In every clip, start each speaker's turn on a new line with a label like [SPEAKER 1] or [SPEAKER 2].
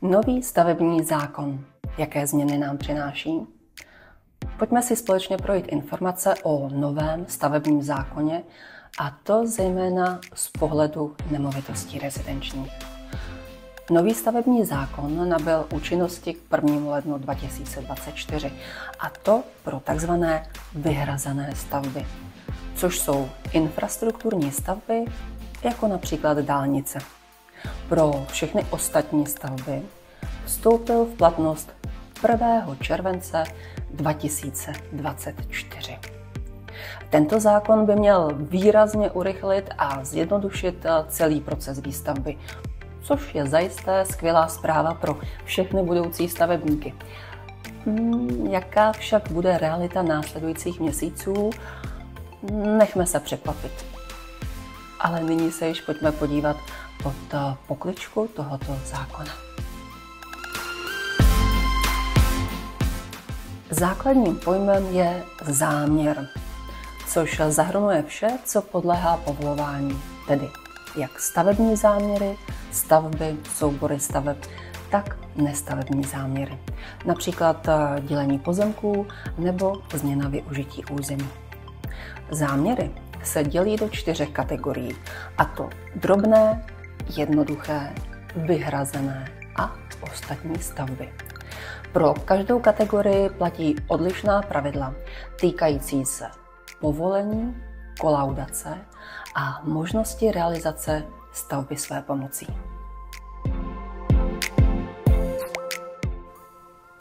[SPEAKER 1] Nový stavební zákon. Jaké změny nám přináší? Pojďme si společně projít informace o novém stavebním zákoně, a to zejména z pohledu nemovitostí rezidenčních. Nový stavební zákon nabyl účinnosti k 1. lednu 2024, a to pro tzv. Vyhrazené stavby, což jsou infrastrukturní stavby, jako například dálnice. Pro všechny ostatní stavby vstoupil v platnost 1. července 2024. Tento zákon by měl výrazně urychlit a zjednodušit celý proces výstavby, což je zajisté skvělá zpráva pro všechny budoucí stavebníky. Jaká však bude realita následujících měsíců, nechme se překvapit. Ale nyní se již pojďme podívat pod pokličku tohoto zákona. Základním pojmem je záměr, což zahrnuje vše, co podléhá povolování, tedy jak stavební záměry, stavby, soubory staveb, tak nestavební záměry. Například dělení pozemků nebo změna využití území. Záměry se dělí do 4 kategorií, a to drobné, jednoduché, vyhrazené a ostatní stavby. Pro každou kategorii platí odlišná pravidla týkající se povolení, kolaudace a možnosti realizace stavby své pomocí.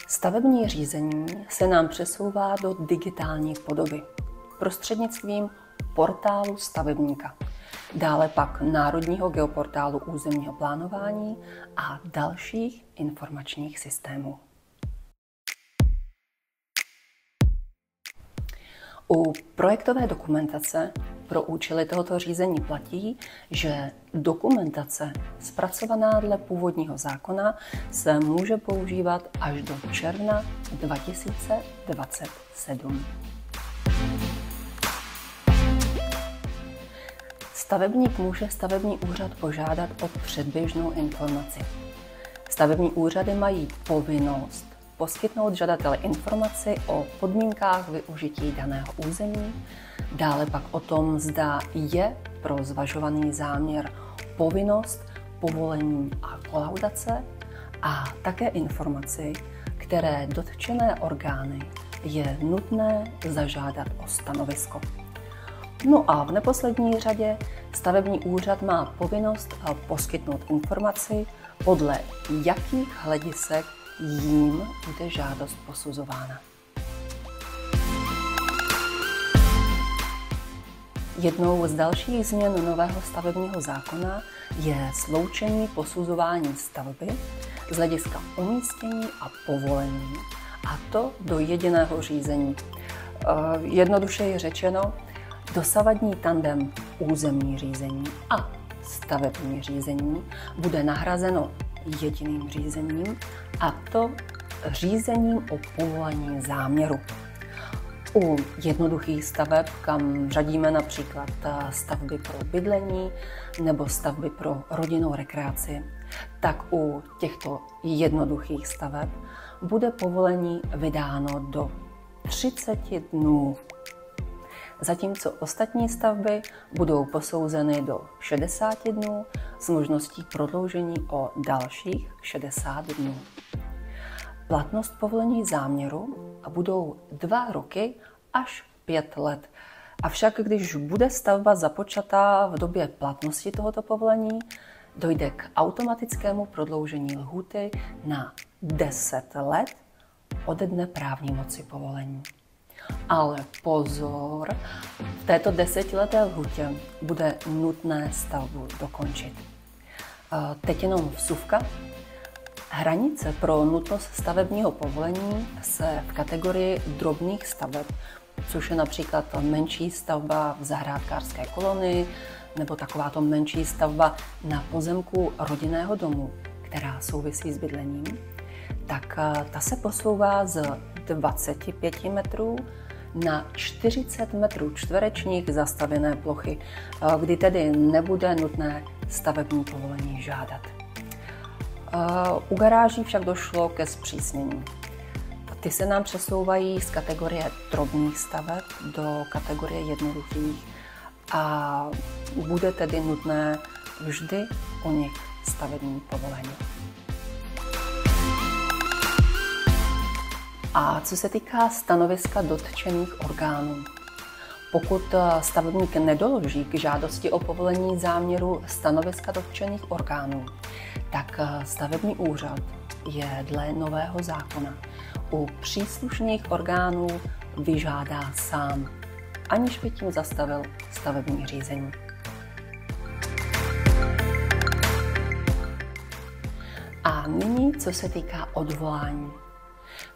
[SPEAKER 1] Stavební řízení se nám přesouvá do digitální podoby prostřednictvím portálu stavebníka, dále pak Národního geoportálu územního plánování a dalších informačních systémů. U projektové dokumentace pro účely tohoto řízení platí, že dokumentace zpracovaná dle původního zákona se může používat až do června 2027. Stavebník může stavební úřad požádat o předběžnou informaci. Stavební úřady mají povinnost poskytnout žadateli informaci o podmínkách využití daného území, dále pak o tom, zda je pro zvažovaný záměr povinnost povolení a kolaudace, a také informaci, které dotčené orgány je nutné zažádat o stanovisko. No a v neposlední řadě stavební úřad má povinnost poskytnout informaci, podle jakých hledisek jím bude žádost posuzována. Jednou z dalších změn nového stavebního zákona je sloučení posuzování stavby z hlediska umístění a povolení, a to do jediného řízení. Jednodušeji řečeno, dosavadní tandem územní řízení a stavební řízení bude nahrazeno jediným řízením, a to řízením o povolení záměru. U jednoduchých staveb, kam řadíme například stavby pro bydlení nebo stavby pro rodinnou rekreaci, tak u těchto jednoduchých staveb bude povolení vydáno do 30 dnů. Zatímco ostatní stavby budou posouzeny do 60 dnů s možností prodloužení o dalších 60 dnů. Platnost povolení záměru budou 2 roky až 5 let. Avšak když bude stavba započatá v době platnosti tohoto povolení, dojde k automatickému prodloužení lhůty na 10 let ode dne právní moci povolení. Ale pozor, v této 10leté lhůtě bude nutné stavbu dokončit. Teď jenom vsuvka. Hranice pro nutnost stavebního povolení se v kategorii drobných staveb, což je například menší stavba v zahrádkářské kolonii nebo takováto menší stavba na pozemku rodinného domu, která souvisí s bydlením, tak ta se posouvá z 25 metrů na 40 metrů čtverečních zastavěné plochy, kdy tedy nebude nutné stavební povolení žádat. U garáží však došlo ke zpřísnění. Ty se nám přesouvají z kategorie drobných staveb do kategorie jednoduchých a bude tedy nutné vždy u nich stavební povolení. A co se týká stanoviska dotčených orgánů, pokud stavebník nedoloží k žádosti o povolení záměru stanoviska dotčených orgánů, tak stavební úřad je dle nového zákona u příslušných orgánů vyžádá sám, aniž by tím zastavil stavební řízení. A nyní, co se týká odvolání.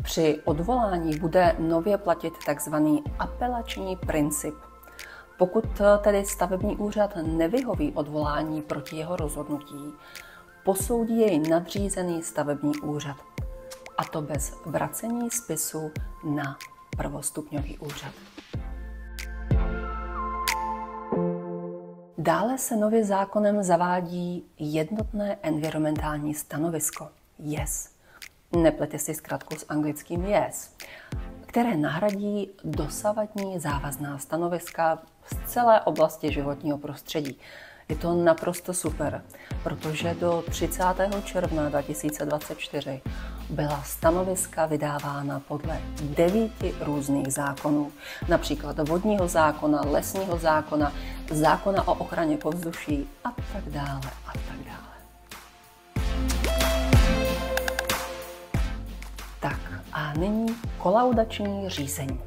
[SPEAKER 1] Při odvolání bude nově platit tzv. Apelační princip. Pokud tedy stavební úřad nevyhoví odvolání proti jeho rozhodnutí, posoudí jej nadřízený stavební úřad, a to bez vracení spisu na prvostupňový úřad. Dále se nově zákonem zavádí jednotné environmentální stanovisko YES. Neplete si zkratku s anglickým YES, které nahradí dosavadní závazná stanoviska z celé oblasti životního prostředí. Je to naprosto super, protože do 30. června 2024 byla stanoviska vydávána podle 9 různých zákonů, například vodního zákona, lesního zákona, zákona o ochraně povzduší a tak dále a tak dále. Tak a nyní kolaudační řízení.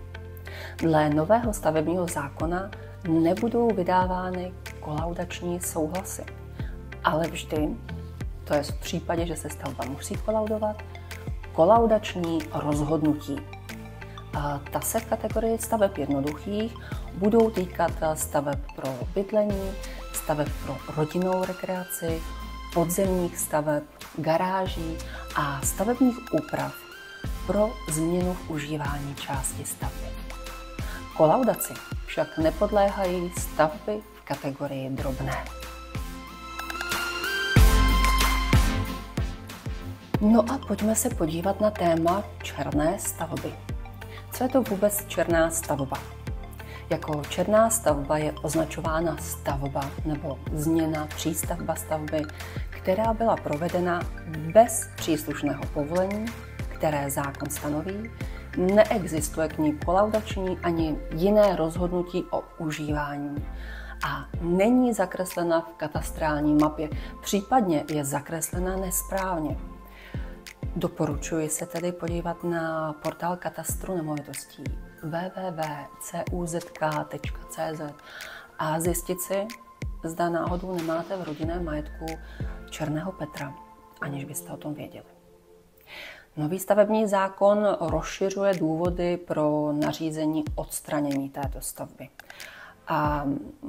[SPEAKER 1] Dle nového stavebního zákona nebudou vydávány kolaudační souhlasy, ale vždy, to je v případě, že se stavba musí kolaudovat, kolaudační rozhodnutí. Ta se v kategorii staveb jednoduchých budou týkat staveb pro bydlení, staveb pro rodinnou rekreaci, podzemních staveb, garáží a stavebních úprav pro změnu v užívání části stavby. Kolaudaci však nepodléhají stavby v kategorii drobné. No a pojďme se podívat na téma černé stavby. Co je to vůbec černá stavba? Jako černá stavba je označována stavba nebo změna přístavba stavby, která byla provedena bez příslušného povolení, které zákon stanoví, neexistuje k ní kolaudační ani jiné rozhodnutí o užívání a není zakreslena v katastrální mapě, případně je zakreslena nesprávně. Doporučuji se tedy podívat na portál katastru nemovitostí www.cuzk.cz a zjistit si, zda náhodou nemáte v rodinném majetku černého Petra, aniž byste o tom věděli. Nový stavební zákon rozšiřuje důvody pro nařízení odstranění této stavby a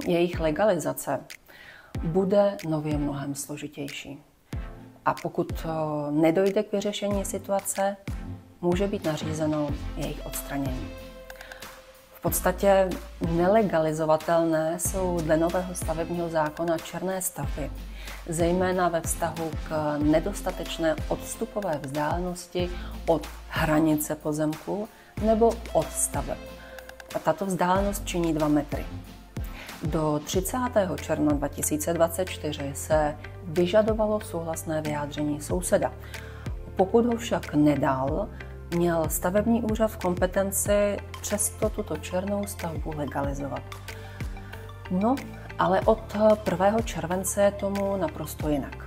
[SPEAKER 1] jejich legalizace bude nově mnohem složitější. A pokud nedojde k vyřešení situace, může být nařízeno jejich odstranění. V podstatě nelegalizovatelné jsou dle nového stavebního zákona černé stavby, zejména ve vztahu k nedostatečné odstupové vzdálenosti od hranice pozemku nebo od staveb. A tato vzdálenost činí 2 metry. Do 30. června 2024 se vyžadovalo souhlasné vyjádření souseda. Pokud ho však nedal, měl stavební úřad v kompetenci přesto tuto černou stavbu legalizovat. No, ale od 1. července je tomu naprosto jinak.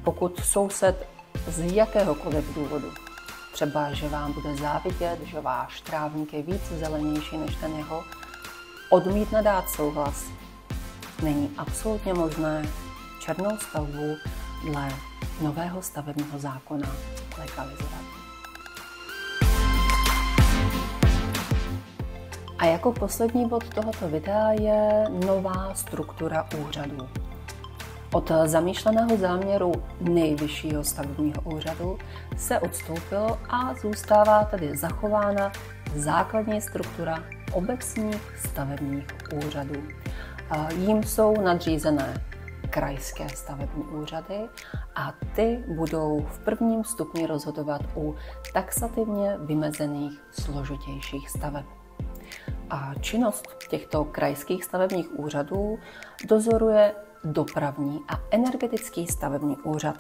[SPEAKER 1] Pokud soused z jakéhokoliv důvodu, třeba že vám bude závidět, že váš trávník je víc zelenější než ten jeho, odmítne dát souhlas, není absolutně možné černou stavbu dle nového stavebního zákona legalizovat. A jako poslední bod tohoto videa je nová struktura úřadů. Od zamýšleného záměru nejvyššího stavebního úřadu se odstoupilo a zůstává tedy zachována základní struktura obecních stavebních úřadů. Jím jsou nadřízené krajské stavební úřady a ty budou v prvním stupni rozhodovat u taxativně vymezených složitějších staveb. A činnost těchto krajských stavebních úřadů dozoruje dopravní a energetický stavební úřad.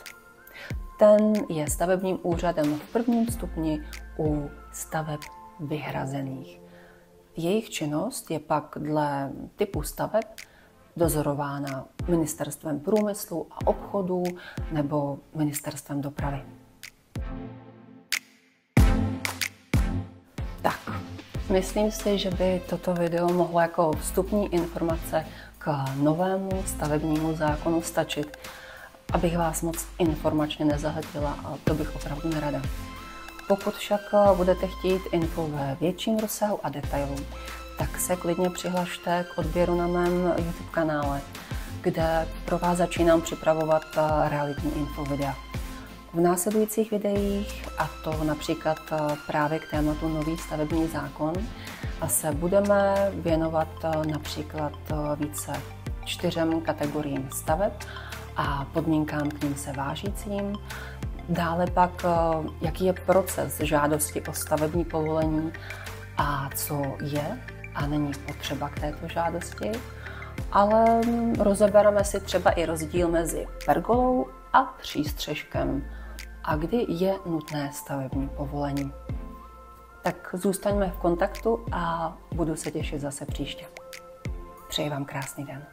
[SPEAKER 1] Ten je stavebním úřadem v prvním stupni u staveb vyhrazených. Jejich činnost je pak dle typu staveb dozorována Ministerstvem průmyslu a obchodu nebo Ministerstvem dopravy. Tak, myslím si, že by toto video mohlo jako vstupní informace k novému stavebnímu zákonu stačit, abych vás moc informačně nezahltila, a to bych opravdu nerada. Pokud však budete chtít info ve větším rozsahu a detailu, tak se klidně přihlašte k odběru na mém YouTube kanále, kde pro vás začínám připravovat realitní infovidea. V následujících videích, a to například právě k tématu nový stavební zákon, se budeme věnovat například více 4 kategoriím staveb a podmínkám k nim se vážícím. Dále pak, jaký je proces žádosti o stavební povolení a co je a není potřeba k této žádosti. Ale rozebereme si třeba i rozdíl mezi pergolou a přístřeškem a kdy je nutné stavební povolení. Tak zůstaňme v kontaktu a budu se těšit zase příště. Přeji vám krásný den.